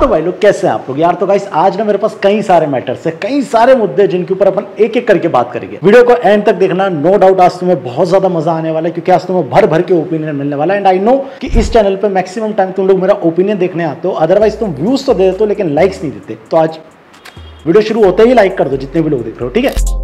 तो भाई लोग कैसे हैं आप लोग यार। तो गाइस आज ना मेरे पास कई सारे मैटर्स है, कई सारे मुद्दे जिनके ऊपर अपन एक एक करके बात करेंगे। वीडियो को एंड तक देखना, नो डाउट आज तुम्हें बहुत ज्यादा मजा आने वाला है, क्योंकि आज तुम्हें भर भर के ओपिनियन मिलने वाला है। एंड आई नो कि इस चैनल पे मैक्सिमम टाइम तुम लोग मेरा ओपिनियन देखने आते हो, अदरवाइज तुम व्यूज तो दे देते हो लेकिन लाइक्स नहीं देते। तो आज वीडियो शुरू होते ही लाइक कर दो जितने भी लोग देख रहे हो, ठीक है।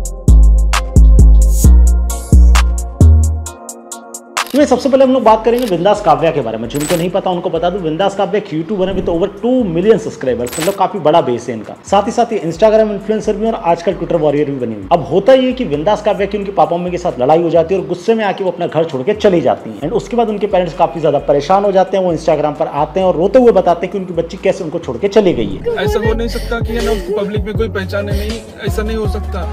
तो सबसे पहले हम लोग बात करेंगे बिंदास काव्या के बारे में। जिनको नहीं पता उनको बता दूं, बिंदास काव्या एक यूट्यूबर है विद ओवर 2 मिलियन सब्सक्राइबर्स, मतलब काफी बड़ा बेस है इनका। साथ ही इंस्टाग्राम इन्फ्लुएंसर भी और आजकल ट्विटर वॉरियर भी बनी हुई। अब होता ये कि बिंदास काव्या की उनके पापा मम्मी के साथ लड़ाई हो जाती है और गुस्से में आके वो अपना घर छोड़ के चली जाती है। एंड उसके बाद उनके पेरेंट्स काफी ज्यादा परेशान हो जाते हैं। वो इंस्टाग्राम पर आते हैं और रोते हुए बताते हैं कि उनकी बच्ची कैसे उनको छोड़ के चली गई है। ऐसा हो नहीं सकता कि ना उसको पब्लिक में कोई पहचाने नहीं, ऐसा नहीं हो सकता।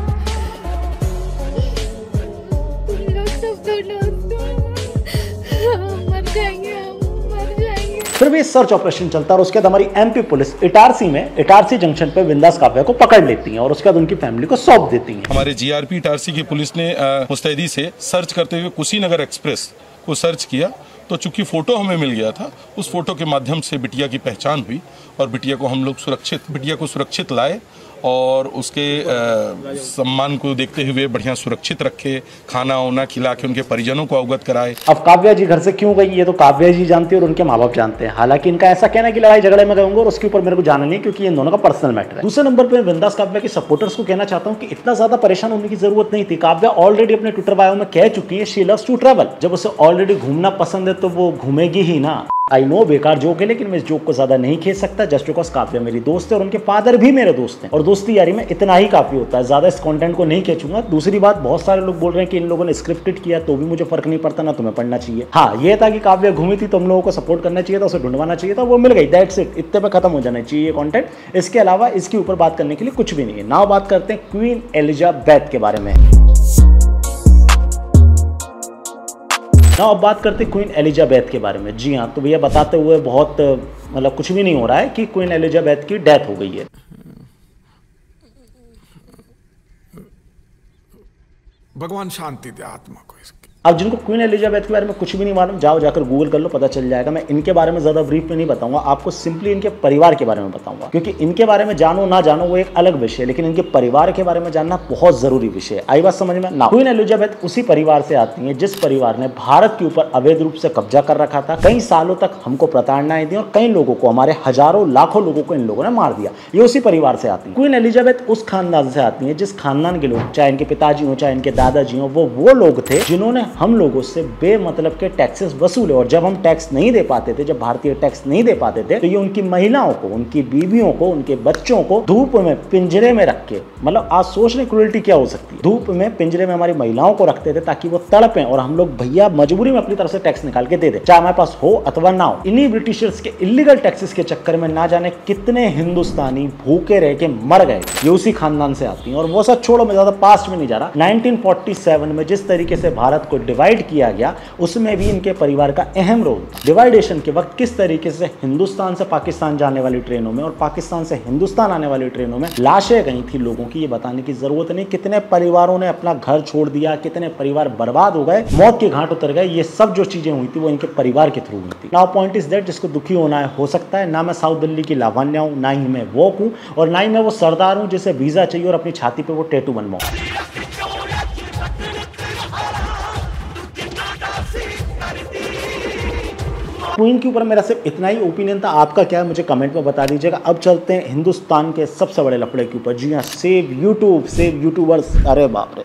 फिर भी सर्च ऑपरेशन चलता है और उसके बाद हमारी एमपी पुलिस इटारसी जंक्शन पे बिंदास काव्या को पकड़ लेती है और उसके बाद उनकी फैमिली को सौंप देती है। हमारे जीआरपी इटारसी की पुलिस ने मुस्तैदी से सर्च करते हुए कुशीनगर एक्सप्रेस को सर्च किया, तो चूंकि फोटो हमें मिल गया था, उस फोटो के माध्यम से बिटिया की पहचान हुई और बिटिया को हम लोग सुरक्षित लाए और उसके सम्मान को देखते हुए बढ़िया सुरक्षित रखे, खाना वाना खिला के उनके परिजनों को अवगत कराए। अब काव्या जी घर से क्यों गई ये तो काव्या जी जानती है और उनके माँ बाप जानते हैं। हालांकि इनका ऐसा कहना है कि लड़ाई झगड़े में गए होंगे और उसके ऊपर मेरे को जाना नहीं, क्योंकि ये दोनों का पर्सनल मैटर है। दूसरे नंबर पर बिंदास काव्या के सपोर्टर्स को कहना चाहता हूँ कि इतना ज्यादा परेशान होने की जरूरत नहीं थी। काव्या ऑलरेडी अपने ट्विटर बायो में कह चुकी है शी लव्स टू ट्रैवल। जब उसे ऑलरेडी घूमना पसंद है तो वो घूमेगी ही ना। आई नो बेकार जोक है, लेकिन मैं इस जोक को ज्यादा नहीं खींच सकता जस्ट बिकॉज काव्या मेरी दोस्त है और उनके फादर भी मेरे दोस्त हैं और दोस्ती यारी में इतना ही काफी होता है। ज्यादा इस कंटेंट को नहीं खींचूंगा। दूसरी बात, बहुत सारे लोग बोल रहे हैं कि इन लोगों ने स्क्रिप्टेड किया तो भी मुझे फर्क नहीं पड़ता, ना तुम्हें पढ़ना चाहिए। हाँ, ये था कि काव्या घूमी थी तो हम लोगों को सपोर्ट करना चाहिए था, उसे ढूंढवाना चाहिए था, वो मिल गई, दैट्स इट। इतने पे खत्म हो जाना चाहिए ये कंटेंट। इसके अलावा इसके ऊपर बात करने के लिए कुछ भी नहीं है। नाउ बात करते हैं क्वीन एलिजाबेथ के बारे में। अब बात करते हैं क्वीन एलिजाबेथ के बारे में। जी हाँ, तो भैया बताते हुए बहुत मतलब कुछ भी नहीं हो रहा है कि क्वीन एलिजाबेथ की डेथ हो गई है। भगवान शांति दे आत्मा को इसकी। अब जिनको क्वीन एलिजाबेथ के बारे में कुछ भी नहीं मालूम, जाकर गूगल कर लो, पता चल जाएगा। मैं इनके बारे में ज्यादा ब्रीफ में नहीं बताऊंगा, आपको सिंपली इनके परिवार के बारे में बताऊंगा, क्योंकि इनके बारे में जानो ना जानो वो एक अलग विषय है, लेकिन इनके परिवार के बारे में जानना बहुत जरूरी विषय है। आई बात समझ में ना। क्वीन एलिजाबेथ उसी परिवार से आती है जिस परिवार ने भारत के ऊपर अवैध रूप से कब्जा कर रखा था। कई सालों तक हमको प्रताड़नाएं दी और कई लोगों को, हमारे हजारों लाखों लोगों को इन लोगों ने मार दिया। ये उसी परिवार से आती है। क्वीन एलिजाबेथ उस खानदान से आती है जिस खानदान के लोग, चाहे इनके पिताजी हो चाहे इनके दादाजी हो, वो लोग थे जिन्होंने हम लोगों से बेमतलब के टैक्सेस वसूले। और जब हम टैक्स नहीं दे पाते थे, जब भारतीय टैक्स नहीं दे पाते थे, तो ये उनकी महिलाओं को, उनकी बीवियों को, उनके बच्चों को धूप में पिंजरे में रख के, मतलब आज सोच रहे क्रूएल्टी क्या हो सकती है। धूप में पिंजरे में हमारी महिलाओं को रखते थे ताकि वो तड़पें और हम लोग भैया मजबूरी में अपनी तरफ से टैक्स निकाल के दे दे, चाहे हमारे पास हो अथवा ना हो। इन्हीं ब्रिटिशर्स के इलीगल टैक्सेस के चक्कर में ना जाने कितने हिंदुस्तानी भूखे रह के मर गए। ये उसी खानदान से आती है। और वो सब छोड़ो, मैं ज्यादा पास्ट में नहीं जा रहा। 1947 में जिस तरीके से भारत को डिवाइड किया गया, उसमें भी इनके परिवार का अहम रोल था। डिवाइडेशन के वक्त किस तरीके से हिंदुस्तान से पाकिस्तान जाने वाली ट्रेनों में और पाकिस्तान से हिंदुस्तान आने वाली ट्रेनों में लाशें गई थी लोगों की, ये बताने की जरूरत नहीं। कितने परिवारों ने अपना घर छोड़ दिया, कितने परिवार बर्बाद हो गए, मौत के घाट उतर गए। ये सब जो चीजें हुई थी वो इनके परिवार के थ्रू हुई थी। नाउ पॉइंट इज दैट, जिसको दुखी होना है हो सकता है। ना मैं साउथ दिल्ली की लावण्या हूं, ना ही मैं वो हूं, और ना ही मैं वो सरदार हूं जिसे वीजा चाहिए और अपनी छाती पे वो टैटू बनवाऊं। क्वीन के ऊपर मेरा सिर्फ इतना ही ओपिनियन था। आपका क्या है मुझे कमेंट में बता दीजिएगा। अब चलते हैं हिंदुस्तान के सबसे बड़े लफड़े के ऊपर। जी हाँ, सेव यूट्यूब, सेव यूट्यूबर्स। अरे बाप रे।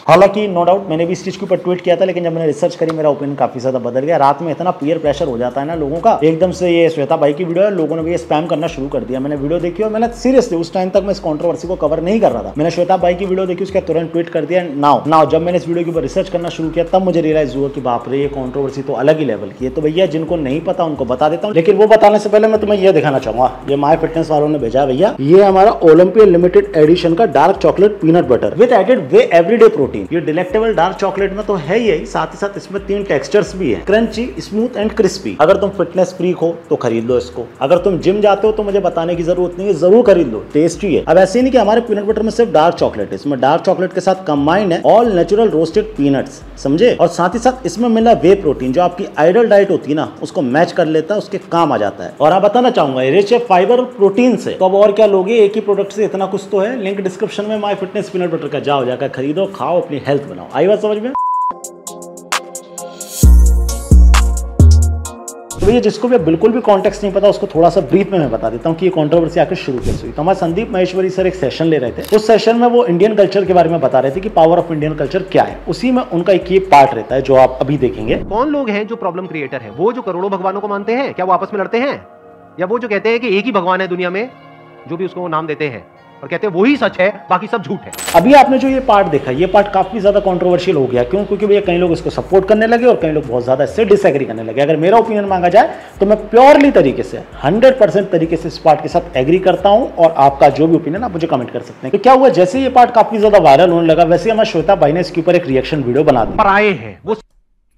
हालांकि नो डाउट मैंने भी इस चीज़ के ऊपर ट्वीट किया था, लेकिन जब मैंने रिसर्च करी मेरा ओपिनियन काफ़ी ज़्यादा बदल गया। रात में इतना पीयर प्रेशर हो जाता है ना लोगों का, एकदम से ये श्वेता भाई की वीडियो है, लोगों ने भी ये स्पैम करना शुरू कर दिया। मैंने वीडियो देखी और मैंने सीरियसली उस टाइम तक मैं इस कंट्रोवर्सी को कवर नहीं कर रहा था। मैंने श्वेता भाई की वीडियो देखी, उसका तुरंत ट्वीट कर दिया। नाउ जब मैंने इस वीडियो के ऊपर रिसर्च करना शुरू किया तब मुझे रियलाइज हुआ कि बाप रे, ये कंट्रोवर्सी तो अलग ही लेवल की है। तो भैया जिनको नहीं पता उनको बता देता हूँ, लेकिन वो बताने से पहले मैं तुम्हें ये दिखाना चाहूंगा। ये माय फिटनेस वालों ने भेजा भैया, ये हमारा ओलंपिया लिमिटेड एडिशन का dark chocolate peanut butter with added whey everyday protein. Protein. ये डिलेक्टेबल डार्क चॉकलेट में तो है ही, साथ ही साथ इसमें 3 टेक्सचर्स भी हैं, क्रंची, स्मूथ एंड क्रिस्पी। अगर तुम फिटनेस फ्रीक हो तो खरीद लो इसको, अगर तुम जिम जाते हो तो मुझे बताने की जरूरत नहीं है, जरूर खरीद लो, टेस्टी है। अब ऐसे नहीं कि हमारे पीनट बटर में सिर्फ डार्क चॉकलेट है, इसमें डार्क चॉकलेट के साथ कंबाइंड है ऑल नेचुरल रोस्टेड पीनट्स, समझे। और साथ ही साथ इसमें मिला वे प्रोटीन जो आपकी आइडल डाइट होती है ना, उसको मैच कर लेता है, उसके काम आ जाता है। और आप बताना चाहूंगा रिच है फाइबर और प्रोटीन से, तो अब और क्या लोगे, एक ही प्रोडक्ट से इतना कुछ तो है। लिंक डिस्क्रिप्शन में माय फिटनेस पीनट बटर का, जाओ जाकर खरीदो, खाओ, अपनी हेल्थ बनाओ। आई बात समझ में? तो भैया जिसको भी बिल्कुल भी कॉन्टेक्स्ट नहीं पता उसको थोड़ा सा ब्रीफ में मैं बता देता हूँ कि ये कंट्रोवर्सी आकर शुरू कैसे हुई। तो हमारे संदीप महेश्वरी सर एक सेशन ले रहे थे, उस सेशन में वो इंडियन कल्चर के बारे में बता रहे थे कि पावर ऑफ इंडियन कल्चर क्या है। उसी में उनका एक ये पार्ट रहता है जो आप अभी देखेंगे। कौन लोग हैं जो प्रॉब्लम क्रिएटर है? वो जो करोड़ों भगवानों को मानते हैं, क्या वो आपस में लड़ते हैं? या वो जो कहते हैं कि एक ही भगवान है दुनिया में, जो भी उसको नाम देते हैं और कहते हैं वही सच है, बाकी सब झूठ है। अभी आपने जो ये पार्ट देखा, ये पार्ट काफी ज्यादा कंट्रोवर्शियल हो गया। क्यों? क्योंकि भैया कई लोग इसको सपोर्ट करने लगे और कई लोग बहुत ज्यादा इससे डिसएग्री करने लगे। अगर मेरा ओपिनियन मांगा जाए तो मैं प्योरली तरीके से 100% तरीके से इस पार्ट के साथ एग्री करता हूं, और आपका जो भी ओपिनियन आप मुझे कमेंट कर सकते हैं। तो क्या हुआ, जैसे ये पार्ट काफी ज्यादा वायरल होने लगा, वैसे हमारे श्वेता भाई ने इसके ऊपर एक रिएक्शन वीडियो बना दी। पर आए हैं वो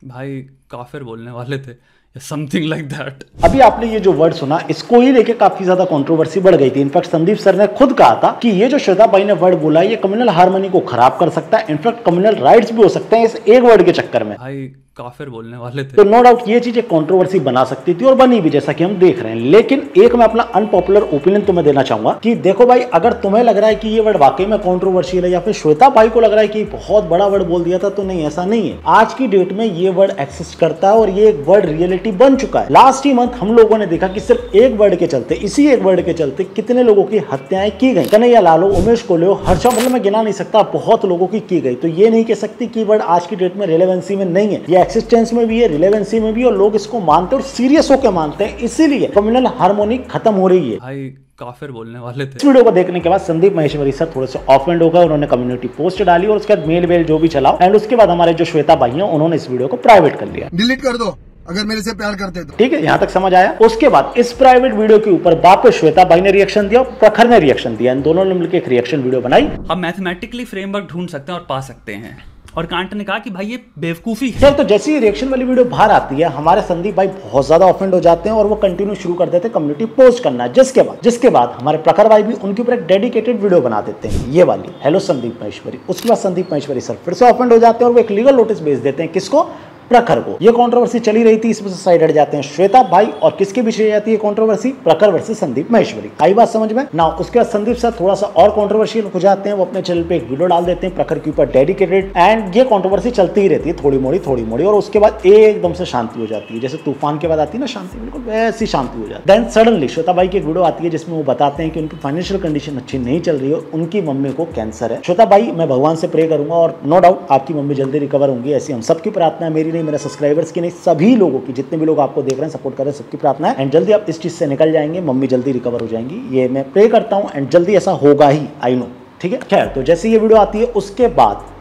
भाई काफिर बोलने वाले थे, समथिंग लाइक दैट। अभी आपने ये जो वर्ड सुना, इसको ही लेके काफी ज्यादा कंट्रोवर्सी बढ़ गई थी। इनफैक्ट संदीप सर ने खुद कहा था कि ये जो श्वेता भाई ने वर्ड बोला, ये कम्युनल हार्मनी को खराब कर सकता है, इनफैक्ट कम्युनल राइट्स भी हो सकते हैं इस एक वर्ड के चक्कर में। भाई काफिर बोलने वाले थे। तो नो डाउट ये चीज एक कंट्रोवर्सी बना सकती थी और बनी भी, जैसा कि हम देख रहे हैं। लेकिन एक मैं अपना अनपॉपुलर ओपिनियन तुम्हें देना चाहूंगा कि देखो भाई, अगर तुम्हें लग रहा है कि ये वर्ड वाकई में कंट्रोवर्शियल है, या फिर श्वेता भाई को लग रहा है कि बहुत बड़ा वर्ड बोल दिया था, तो नहीं, ऐसा नहीं है। आज की डेट में ये वर्ड एक्सिस्ट करता है और ये एक वर्ड रियलिटी बन चुका है। लास्ट ही मंथ हम लोगों ने देखा कि सिर्फ एक वर्ड के चलते, इसी एक वर्ड के चलते कितने लोगों की हत्याएं की गई। कन्हैया लालो, उमेश कोल्यो, हर्षा, मतलब मैं गिना नहीं सकता, बहुत लोगों की गई। तो ये नहीं कह सकती कि वर्ड आज की डेट में रेलेवेंसी में नहीं है, ये एक्सिस्टेंस में भी है, रिलेवेंसी में भी, और लोग इसको मानते हैं और सीरियस होकर मानते हैं। इसीलिए कम्युनल हार्मोनी खत्म हो रही है। भाई काफिर बोलने वाले थे। इस वीडियो को देखने के बाद संदीप महेश्वरी सर थोड़े से ऑफेंड हो गए, उन्होंने कम्युनिटी पोस्ट डाली और उसके बाद मेल वेल जो भी चलाओ, एंड उसके बाद हमारे जो श्वेता भाई हैं उन्होंने इस वीडियो को प्राइवेट कर लिया। डिलीट कर दो अगर मेरे से प्यार करते तो। ठीक है, यहाँ तक समझ आया। उसके बाद इस प्राइवेट वीडियो के ऊपर वापस श्वेता भाई ने रिएक्शन दिया और प्रखर ने रिएक्शन दिया। इन दोनों ने मिलकर एक रिएक्शन वीडियो बनाई। हम मैथमेटिकली फ्रेमवर्क ढूंढ सकते हैं और पा सकते हैं, और कांट ने कहा कि भाई ये बेवकूफी है। चल, तो जैसे ही रिएक्शन वाली वीडियो बाहर आती है, हमारे संदीप भाई बहुत ज्यादा ऑफेंड हो जाते हैं और वो कंटिन्यू शुरू कर देते हैं कम्युनिटी पोस्ट करना। जिसके बाद हमारे प्रखर भाई भी उनके ऊपर एक डेडिकेटेड वीडियो बना देते हैं, ये वाली, हेलो संदीप महेश्वरी। उसके बाद संदीप महेश्वरी सर फिर से ऑफेंड हो जाते हैं और वो एक लीगल नोटिस भेज देते हैं, किसको? प्रखर को। ये कंट्रोवर्सी चली रही थी, इसमें से साइड हट जाते हैं श्वेता भाई, और किसके बीच रह जाती है कंट्रोवर्सी? प्रखर वर्सेस संदीप महेश्वरी। आई बात समझ में ना? उसके बाद संदीप सर थोड़ा सा और कंट्रोवर्शियल हो जाते हैं, वो अपने चैनल पे एक वीडियो डाल देते हैं प्रखर के ऊपर डेडिकेटेड, एंड ये कंट्रोवर्सी चलती ही रहती है, थोड़ी मोड़ी, और उसके बाद एकदम से शांति हो जाती है। जैसे तूफान के बाद आती है ना शांति, बिल्कुल वैसी शांति हो जाती है। देन सडनली श्वेता भाई की एक वीडियो आती है जिसमें वो बताते हैं कि उनकी फाइनेंशियल कंडीशन अच्छी नहीं चल रही है, उनकी मम्मी को कैंसर है। श्वेता भाई, मैं भगवान से प्रे करूंगा और नो डाउट आपकी मम्मी जल्दी रिकवर होंगी, ऐसी हम सबकी प्रार्थना है, मेरी नहीं, मेरे सब्सक्राइबर्स नहीं, सभी लोगों की, जितने भी लोग आपको देख रहे हैं, सपोर्ट कर रहे हैं, सबकी प्रार्थना है। एंड जल्दी आप इस चीज से निकल जाएंगे, मम्मी जल्दी रिकवर हो जाएंगी, ये मैं प्रे करता हूं, एंड जल्दी ऐसा होगा ही, आई नो। ठीक है, खैर, तो जैसे ये वीडियो आती है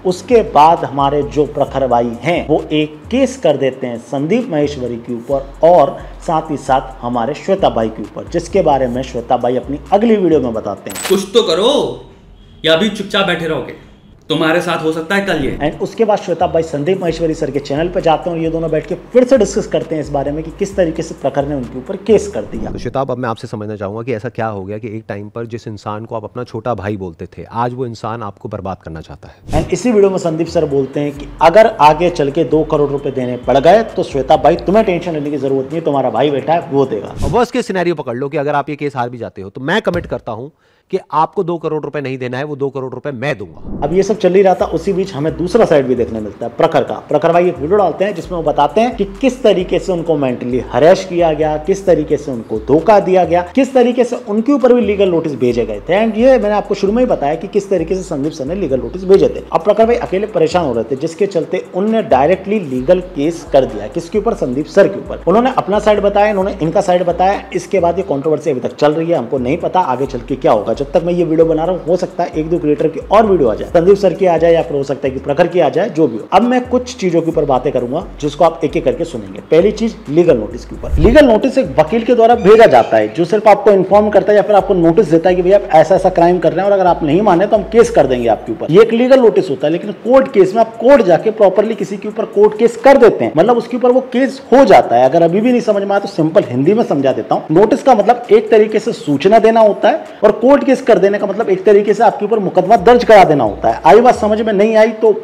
उसके बाद हमारे जो प्रखर भाई हैं वो एक केस कर देते हैं संदीप महेश्वरी के ऊपर और साथ ही साथ हमारे श्वेता भाई के ऊपर, जिसके बारे में श्वेता भाई अपनी अगली वीडियो में बताते हैं। कुछ तो करो या अभी चुपचाप बैठे रहोगे, तुम्हारे साथ हो सकता है कल ये। एंड उसके बाद श्वेता भाई संदीप महेश्वरी सर के चैनल पर जाते हैं और ये दोनों बैठ के फिर से डिस्कस करते हैं इस बारे में कि किस तरीके से प्रखर ने उनके ऊपर केस कर दिया। तो श्वेता, अब मैं आपसे समझना चाहूंगा कि ऐसा क्या हो गया कि एक टाइम पर जिस इंसान को आप अपना छोटा भाई बोलते थे, आज वो इंसान आपको बर्बाद करना चाहता है। एंड इसी वीडियो में संदीप सर बोलते हैं कि अगर आगे चल के 2 करोड़ रुपए देने पड़ गए तो श्वेता भाई तुम्हें टेंशन लेने की जरूरत नहीं है, तुम्हारा भाई बैठा है वो देगा। वर्स्ट केस सिनेरियो पकड़ लो कि अगर आप ये केस हार भी जाते हो तो मैं कमिट करता हूं कि आपको 2 करोड़ रुपए नहीं देना है, वो 2 करोड़ रुपए मैं दूंगा। अब ये सब चल ही रहा था, उसी बीच हमें दूसरा साइड भी देखने मिलता है प्रखर का। प्रखर भाई एक वीडियो डालते हैं जिसमें वो बताते हैं कि किस तरीके से उनको मेंटली हरेश किया गया, किस तरीके से उनको धोखा दिया गया, किस तरीके से उनके ऊपर भी लीगल नोटिस भेजे गए थे। एंड ये मैंने आपको शुरू में ही बताया कि किस तरीके से संदीप सर ने लीगल नोटिस भेजे थे। अब प्रखर भाई अकेले परेशान हो रहे थे, जिसके चलते उन्होंने डायरेक्टली लीगल केस कर दिया। किसके ऊपर? संदीप सर के ऊपर। उन्होंने अपना साइड बताया, इन्होंने इनका साइड बताया। इसके बाद ये कंट्रोवर्सी अभी तक चल रही है, हमको नहीं पता आगे चल के क्या होगा। जब तक मैं ये वीडियो बना रहा हूं, हो सकता है 1-2 क्रिएटर की और वीडियो आ जाए। संदीप सर सर की आ जाए या फिर हो सकता है कि प्रखर की आ जाए, जो भी हो। अब मैं कुछ चीजों के ऊपर बातें करूंगा जिसको आप एक एक करके सुनेंगे। पहली चीज लीगल नोटिस के ऊपर। लीगल नोटिस एक वकील के द्वारा भेजा जाता है जो सिर्फ आपको इन्फॉर्म करता है या फिर आपको नोटिस देता है कि भैया ऐसा ऐसा क्राइम कर रहे हैं और अगर आप नहीं माने तो हम केस कर देंगे आपके ऊपर। ये एक लीगल नोटिस होता है। लेकिन कोर्ट केस में आप कोर्ट जाके प्रॉपरली किसी के ऊपर कोर्ट केस कर देते हैं, मतलब उसके ऊपर वो केस हो जाता है। अगर अभी भी नहीं समझ में आया तो सिंपल हिंदी में समझा देता हूं। नोटिस का मतलब एक तरीके से सूचना देना होता है और कोर्ट केस कर देने का मतलब एक तरीके से आपके ऊपर मुकदमा दर्ज करा देना होता है। आई बात समझ में? नहीं आई तो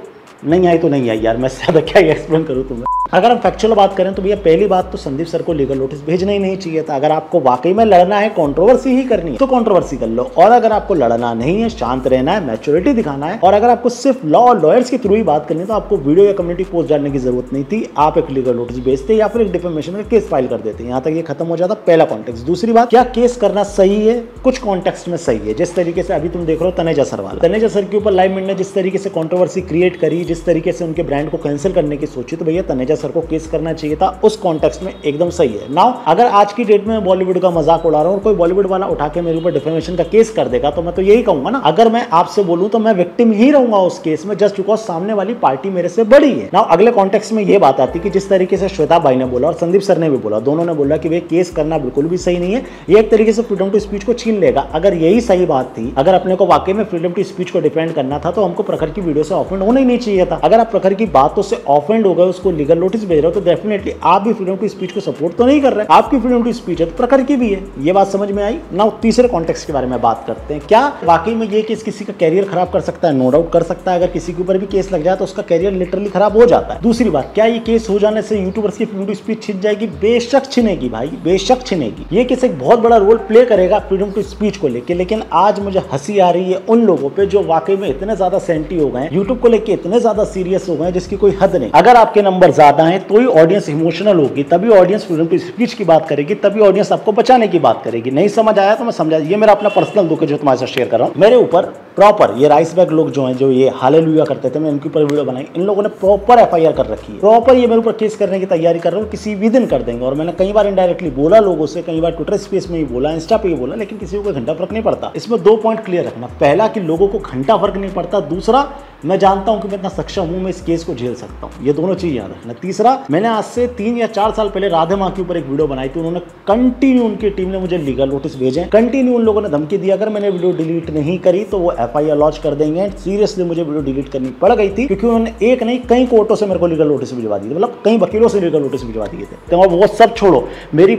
नहीं आई यार, मैं ज्यादा क्या एक्सप्लेन करूं तुम्हें। अगर हम फैक्चुअल बात करें तो भैया पहली बात तो संदीप सर को लीगल नोटिस भेजना ही नहीं चाहिए था। अगर आपको वाकई में लड़ना है, कंट्रोवर्सी ही करनी है तो कंट्रोवर्सी कर लो, और अगर आपको लड़ना नहीं है, शांत रहना है, मैच्योरिटी दिखाना है, और अगर आपको सिर्फ लॉ और लॉयर्स के थ्रू ही बात करनी है तो आपको वीडियो या कम्युनिटी पोस्ट डालने की जरूरत नहीं थी। आप एक लीगल नोटिस भेजते या फिर एक डिफेमेशन का केस फाइल कर देते, यहाँ तक ये खत्म हो जाता। पहला कॉन्टेक्स्ट। दूसरी बात, क्या केस करना सही है? कुछ कॉन्टेक्स्ट में सही है। जिस तरीके से अभी तुम देख रहे हो तनेजा सर वाला, तनेजा सर के ऊपर लाइव मिनट ने जिस तरीके से कंट्रोवर्सी क्रिएट करी, जिस तरीके से उनके ब्रांड को कैंसिल करने की सोची, तो भैया तनेजा सर को केस करना चाहिए था। उस कॉन्टेक्स्ट में एकदम सही है। नाउ अगर आज की डेट में बॉलीवुड का मजाक उड़ा रहा हूं और कोई बॉलीवुड वाला उठा के मेरे ऊपर डिफेमेशन का केस कर देगा तो मैं तो यही कहूंगा ना, अगर मैं आपसे बोलूं तो मैं विक्टिम ही रहूंगा उस केस में, जस्ट बिकॉज सामने वाली पार्टी मेरे से बड़ी है। नाउ अगले कॉन्टेक्स्ट में ये बात आती कि जिस तरीके से श्वेता भाई ने बोला और संदीप सर ने भी बोला, दोनों ने बोला कि भाई केस करना बिल्कुल भी सही नहीं है, ये एक तरीके से फ्रीडम टू स्पीच को छीन लेगा। अगर यही सही बात थी, अगर अपने को वाकई में फ्रीडम टू स्पीच को डिफेंड करना था तो हमको प्रखर की वीडियो से ऑफेंड होना ही नहीं चाहिए था। अगर आप प्रखर की बातों से ऑफेंड हो गए, उसको लीगल नोटिस भेज रहे हो, तो डेफिनेटली आप भी फ्रीडम टू स्पीच को सपोर्ट तो नहीं कर रहे। आपकी फ्रीडम टू स्पीच है तो प्रखर की भी है। ये बात समझ में आई। नाउ तीसरे कॉन्टेक्स्ट के बारे में बात करते हैं। क्या वाकई में ये केस किसी का कैरियर खराब कर सकता है? नो डाउट कर सकता है। अगर किसी के ऊपर भी केस लग जाए तो उसका कैरियर लिटरली खराब हो जाता है। दूसरी बात, क्या ये केस हो जाने से यूट्यूबर्स की फ्रीडम टू स्पीच छिन जाएगी? बेशक छिनेगी भाई, बेशक छिनेगी। ये केस एक बहुत बड़ा रोल प्ले करेगा फ्रीडम टू स्पीच को लेकर। लेकिन आज मुझे हंसी आ रही है उन लोगों पे जो वाकई में इतने ज्यादा सेंटी हो गए, यूट्यूब को लेकर इतने ज्यादा सीरियस हो गए जिसकी कोई हद नहीं। अगर आपके नंबर ज्यादा हैं तो ही ऑडियंस इमोशनल होगी, तभी ऑडियंस फ्रीडम टू स्पीच की बात करेगी, तभी ऑडियंस आपको बचाने की बात करेगी। नहीं समझ आया तो मैं समझा, ये मेरा अपना पर्सनल दुख है जो तुम्हारे साथ शेयर कर रहा हूं। मेरे ऊपर प्रॉपर ये राइस बैग लोग जो हैं, जो ये हालेलुया करते थे, मैं इनके ऊपर वीडियो बनाई, इन लोगों ने प्रॉपर एफआईआर कर रखी है। प्रॉपर ये मेरे ऊपर केस करने की तैयारी कर रहे हो, किसी भी दिन कर देंगे। और मैंने कई बार इनडायरेक्टली बोला लोगों से, कई बार ट्विटर स्पेस में ही बोला, इंस्टा पे ही बोला, लेकिन किसी को घंटा फर्क नहीं पड़ता। इसमें 2 पॉइंट क्लियर रखना। पहला कि लोगों को घंटा फर्क नहीं पड़ता। दूसरा, मैं जानता हूं कि मैं इतना सक्षम हूं, मैं इस केस को झेल सकता हूं। ये दोनों चीज याद रखना। तीसरा, मैंने आज से 3 या 4 साल पहले राधे मां के ऊपर एक वीडियो बनाई थी। उन्होंने कंटिन्यू, उनकी टीम ने मुझे लीगल नोटिस भेजे, कंटिन्यू उन लोगों ने धमकी दी अगर मैंने वीडियो डिलीट नहीं करी तो वो एफआईआर लॉन्च कर देंगे। सीरियसली मुझे वीडियो डिलीट करनी पड़ गई थी क्योंकि उन्होंने एक नहीं कई कोर्टों से मेरे को लीगल नोटिस भिजवा दी थी, मतलब कई वकीलों से लीगल नोटिस भिजवा दिए थे। तो वो सब छोड़ो, मेरी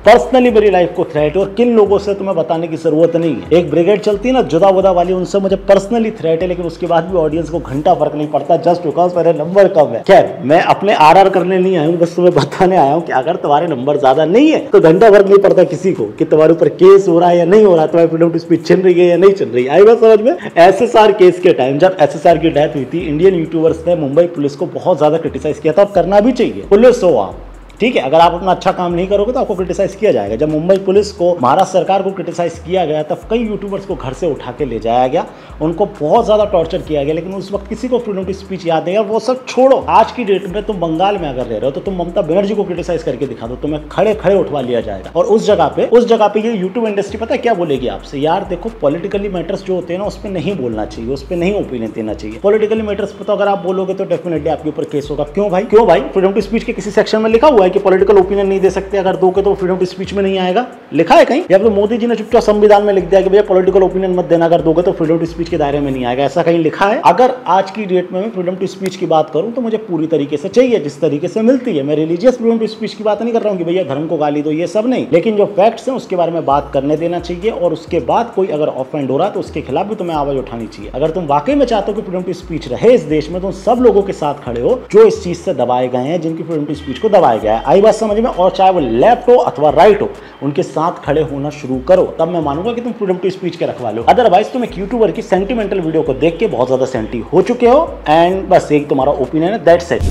पर्सनली मेरी लाइफ को थ्रेट है और किन लोगों से तुम्हें बताने की जरूरत नहीं है। एक ब्रिगेड चलती है ना जुदा वुदा वाली, उनसे मुझे पर्सनली थ्रेट है, लेकिन उसके बाद भी ऑडियंस को घंटा फर्क नहीं पड़ता, जस्ट बिकॉज मेरे नंबर कम है। खैर, मैं अपने आरआर करने नहीं आया हूँ, बस तुम्हें बताने आया हूँ कि अगर तुम्हारे नंबर ज्यादा नहीं है तो घंटा फर्क नहीं पड़ता किसी को कि तुम्हारे ऊपर केस हो रहा है या नहीं हो रहा है, तुम्हारी फ्रीडम टू स्पीच छिन रही है या नहीं छिन रही है। आई बात समझ में? एसएसआर केस के टाइम जब एसएसआर की डेथ हुई थी, इंडियन यूट्यूबर्स ने मुंबई पुलिस को बहुत ज्यादा क्रिटिसाइज किया था, और करना भी चाहिए। पुलिस हो आप, ठीक है, अगर आप अपना अच्छा काम नहीं करोगे तो आपको क्रिटिसाइज किया जाएगा। जब मुंबई पुलिस को, महाराष्ट्र सरकार को क्रिटिसाइज किया गया तब कई यूट्यूबर्स को घर से उठा के ले जाया गया, उनको बहुत ज्यादा टॉर्चर किया गया, लेकिन उस वक्त किसी को फ्रीडम टू स्पीच याद नहीं है। वो सब छोड़ो, आज की डेट में तुम बंगाल में अगर रह रहे हो तो तुम ममता बनर्जी को क्रिटिसाइज करके दिखा दो, तुम्हें खड़े खड़े उठवा लिया जाएगा। और उस जगह पे ये यूट्यूब इंडस्ट्री पता है क्या बोलेगी आपसे? यार देखो, पॉलिटिकली मैटर्स जो होते हैं ना उस पर नहीं बोलना चाहिए, उस पर नहीं ओपिनियन देना चाहिए। पॉलिटिकली मैटर्स पर तो अगर आप बोलोगे तो डेफिनेटली आपके ऊपर केस होगा। क्यों भाई? फ्रीडम टू स्पीच के किसी सेक्शन में लिखा हुआ है कि पॉलिटिकल ओपिनियन नहीं दे सकते, अगर दोगे तो फ्रीडम टू स्पीच में नहीं आएगा? लिखा है कहीं? या फिर मोदी जी ने चुपचाप संविधान में लिख दिया कि भैया पॉलिटिकल ओपिनियन मत देना, अगर दोगे तो फ्रीडम टू स्पीच के दायरे में नहीं आएगा? ऐसा कहीं लिखा है? अगर आज की डेट में मैं फ्रीडम टू स्पीच की बात करूं तो मुझे पूरी तरीके से चाहिए जिस तरीके से मिलती है। मैं रिलीजियस फ्रीडम टू स्पीच की बात नहीं कर रहा हूं कि भैया धर्म को गाली दो, ये सब नहीं, लेकिन जो फैक्ट्स हैं उसके बारे में बात करने देना चाहिए। और उसके बाद कोई अगर ऑफेंड हो रहा है तो उसके खिलाफ भी तुम्हें आवाज उठानी चाहिए। अगर तुम वाकई में चाहते हो कि फ्रीडम टू स्पीच रहे इस देश में, तो सब लोगों के साथ खड़े हो जो इस चीज से दबाए गए हैं, जिनकी फ्रीडम टू स्पीच को दबाया गया है। आई बात समझ में? और चाहे वो लेफ्ट हो अथवा राइट हो, उनके साथ खड़े होना शुरू करो, तब मैं मानूंगा कि तुम फ्रीडम टू स्पीच के रखवाले हो। अदरवाइज तुम एक यूट्यूबर की सेंटिमेंटल वीडियो को देख के बहुत ज्यादा सेंटी हो चुके हो, एंड बस एक तुम्हारा ओपिनियन है, that's it.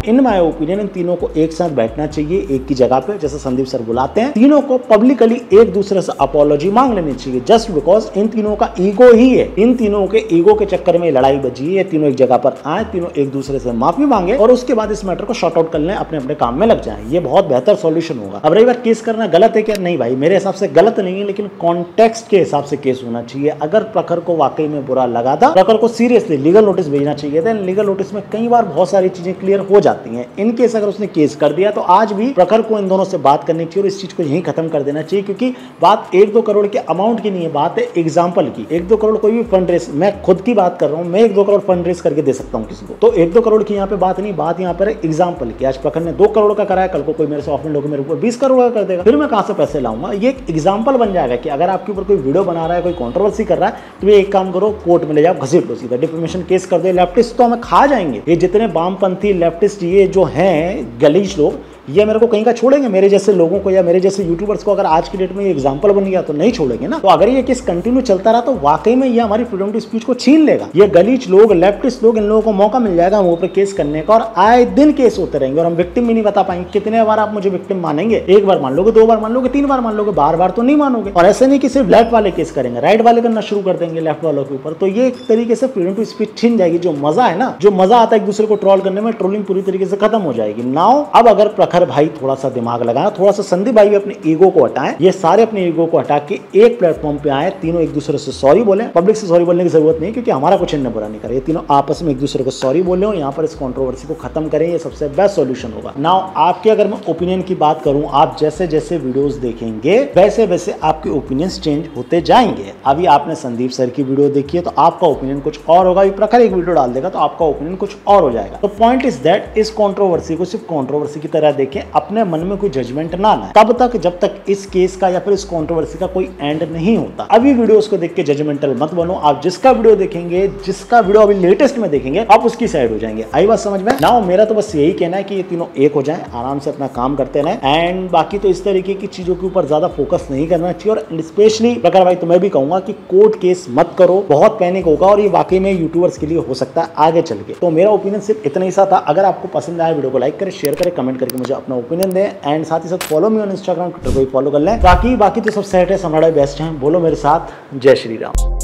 In my opinion in तीनों को एक साथ बैठना चाहिए एक की जगह पे, जैसे संदीप सर बुलाते हैं, तीनों को पब्लिकली एक दूसरे से अपॉलॉजी मांग लेनी चाहिए, जस्ट बिकॉज इन तीनों का ईगो ही है, इन तीनों के ईगो के चक्कर में लड़ाई बची है। तीनों एक जगह पर आए, तीनों एक दूसरे से माफी मांगे और उसके बाद इस मैटर को शॉर्ट आउट कर लें, अपने अपने काम में लग जाए। ये बहुत बेहतर सॉल्यूशन होगा। अब रही बात केस करना गलत है क्या, नहीं भाई मेरे हिसाब से गलत नहीं है, लेकिन कॉन्टेक्स्ट के हिसाब से केस होना चाहिए। अगर प्रखर को वाकई में बुरा लगा था, प्रखर को सीरियसली लीगल नोटिस भेजना चाहिए था। लीगल नोटिस में कई बार बहुत सारी चीजें क्लियर हो जाती हैं। इन केस अगर उसने केस कर दिया तो आज भी प्रखर को इन दोनों से बात करनी चाहिए और इस चीज को यहीं खत्म कर देना चाहिए, क्योंकि बात 1-2 करोड़ के अमाउंट की नहीं है, बात है एग्जाम्पल की। 1-2 करोड़ कोई भी फंड रेस, मैं खुद की बात कर रहा हूं, मैं 1-2 करोड़ फंड रेस करके दे सकता हूं किसी को, तो 1-2 करोड़ की यहाँ पे बात नहीं, बात यहाँ पर एग्जाम्पल की। आज प्रखर ने 2 करोड़ का कराया, कल को कोई मेरे से ऑफेंड होकर मेरे ऊपर 20 करोड़ का कर देगा, फिर मैं कहां से पैसे लाऊंगा। ये एक एग्जाम्पल बन जाएगा कि अगर आपके ऊपर कोई वीडियो बना रहा है, कोई कंट्रोवर्सी कर रहा है, तो ये एक काम करो, कोर्ट में ले जाओ, घसीट लो सीधा, डिफेमेशन केस कर दो। लेफ्टिस्ट तो हमें खा जाएंगे, ये जितने वामपंथी लेफ्टिस्ट ये जो हैं गलीज लोग, ये मेरे को कहीं का छोड़ेंगे, मेरे जैसे लोगों को या मेरे जैसे यूट्यूबर्स को अगर आज की डेट में ये एग्जांपल बन गया तो नहीं छोड़ेंगे ना। तो अगर ये केस कंटिन्यू चलता रहा तो वाकई में ये हमारी फ्रीडम टू स्पीच को छीन लेगा। ये गलीच लोग, लेफ्टिस्ट लोग, इन लोगों को मौका मिल जाएगा हम ऊपर केस करने का, और आए दिन केस होते रहेंगे और हम विक्टिम भी नहीं बता पाएंगे। कितने बार आप मुझे विक्टिम मानेंगे? एक बार मान लोगे, 2 बार मान लोगे, 3 बार मान लोगे, बार बार तो नहीं मानोगे। और ऐसे नहीं कि सिर्फ लेफ्ट वाले केस करेंगे, राइट वाले करना शुरू कर देंगे लेफ्ट वालों के ऊपर, तो ये एक तरीके से फ्रीडम टू स्पीच छीन जाएगी। जो मजा है ना, जो मजा आता है एक दूसरे को ट्रोल करने में, ट्रोलिंग पूरी तरीके से खत्म हो जाएगी। नाउ अब अगर प्रखर भाई थोड़ा सा दिमाग लगाया, थोड़ा सा संदीप भाई भी अपने ईगो को हटाएं, ये सारे अपने ईगो को हटा के एक प्लेटफॉर्म पे आए, तीनों एक दूसरे से सॉरी बोले। पब्लिक से सॉरी बोलने की जरूरत नहीं, क्योंकि हमारा कुछ इन्हें बुरा नहीं करे, ये तीनों आपस में एक दूसरे को सॉरी बोले और यहाँ पर इस कंट्रोवर्सी को खत्म करें, ये सबसे बेस्ट सॉल्यूशन होगा। नाउ आपके अगर मैं ओपिनियन की बात करूं, आप जैसे जैसे वीडियोस देखेंगे वैसे वैसे आपके ओपिनियंस चेंज होते जाएंगे। अभी आपने संदीप सर की वीडियो देखी है तो आपका ओपिनियन कुछ और होगा, प्रखर एक वीडियो डाल देगा तो आपका ओपिनियन कुछ और हो जाएगा। तो पॉइंट इज दैट इस कंट्रोवर्सी को सिर्फ कंट्रोवर्सी की तरह देखें, अपने मन में कोई जजमेंट ना लाएं, तब तक जब तक इस केस का या फिर इस कंट्रोवर्सी का कोई एंड नहीं होता। अभी वीडियोस को देख के जजमेंटल मत बनो। आप जिसका वीडियो देखेंगे, जिसका वीडियो अभी लेटेस्ट में देखेंगे, आप उसकी साइड हो जाएंगे। आई बात समझ में? नाउ मेरा तो बस यही कहना है कि ये तीनों एक हो जाएं, आराम से अपना काम करते रहें, एंड बाकी तो इस तरीके की चीजों के ऊपर ज्यादा फोकस नहीं करना चाहिए। और स्पेशली प्रखर भाई तो मैं भी कहूंगा कि कोर्ट केस मत करो, बहुत पैनिक होगा और ये वाकई में यूट्यूबर्स के लिए हो सकता है आगे चल के। तो मेरा ओपिनियन सिर्फ इतना ही सा था। अगर आपको पसंद आया वीडियो को लाइक करें, शेयर करें, कमेंट करके मुझे अपना ओपिनियन दें, एंड साथ ही साथ follow me on Instagram, Twitter को फॉलो कर लें। बाकी तो सब सेट है, हमारा बेस्ट है। बोलो मेरे साथ, जय श्री राम।